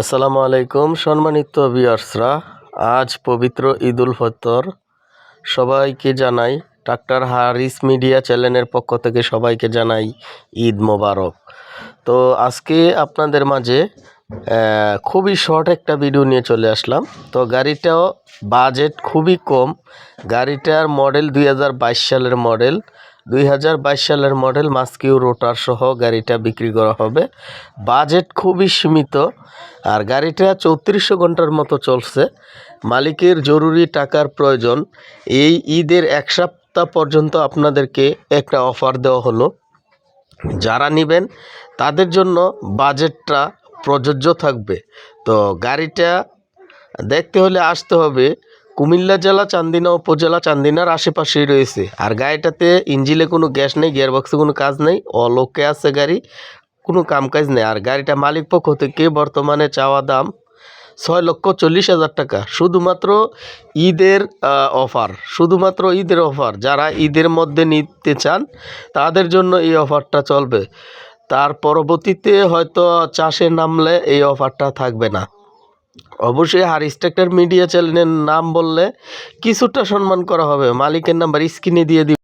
আসসালামু আলাইকুম সম্মানিত ভিউয়ার্সরা, আজ পবিত্র ঈদুল ফিতর। সবাইকে জানাই ডাক্তার হারিস মিডিয়া চ্যানেলের পক্ষ থেকে সবাইকে জানাই ঈদ মোবারক। তো আজকে আপনাদের মাঝে খুবই শর্ট একটা ভিডিও নিয়ে চলে আসলাম। তো গাড়িটাও বাজেট খুবই কম, গাড়িটার মডেল 2022 সালের মডেল। 2022 সালের মডেল মাস্কিউ রোটার সহ গাড়িটা বিক্রি করা হবে। বাজেট খুবই সীমিত, আর গাড়িটা 3400 ঘন্টার মতো চলছে। মালিকের জরুরি টাকার প্রয়োজন। এই ঈদের এক সপ্তাহ পর্যন্ত আপনাদেরকে একটা অফার দেওয়া হলো, যারা নেবেন তাদের জন্য বাজেটটা প্রযোজ্য থাকবে। তো গাড়িটা দেখতে হলে আসতে হবে কুমিল্লা জেলা চান্দিনা উপজেলা, চান্দিনার আশেপাশেই রয়েছে। আর গাড়িটাতে ইঞ্জিনে কোনো গ্যাস নেই, গিয়ারবক্সে কোনো কাজ নেই, অলোকে আছে গাড়ি, কোনো কাজ নেই। আর গাড়িটা মালিক পক্ষ থেকে বর্তমানে চাওয়া দাম 6,40,000 টাকা। শুধুমাত্র ঈদের অফার, শুধুমাত্র ঈদের অফার। যারা ঈদের মধ্যে নিতে চান তাদের জন্য এই অফারটা চলবে। তার পরবর্তীতে হয়তো চাষে নামলে এই অফারটা থাকবে না। অবশ্যই হারিস ট্রাক্টর মিডিয়া চ্যানেলের নাম বললে কিছুটা সম্মান করা হবে। মালিকের নাম্বার স্ক্রিনে দিয়ে দিব।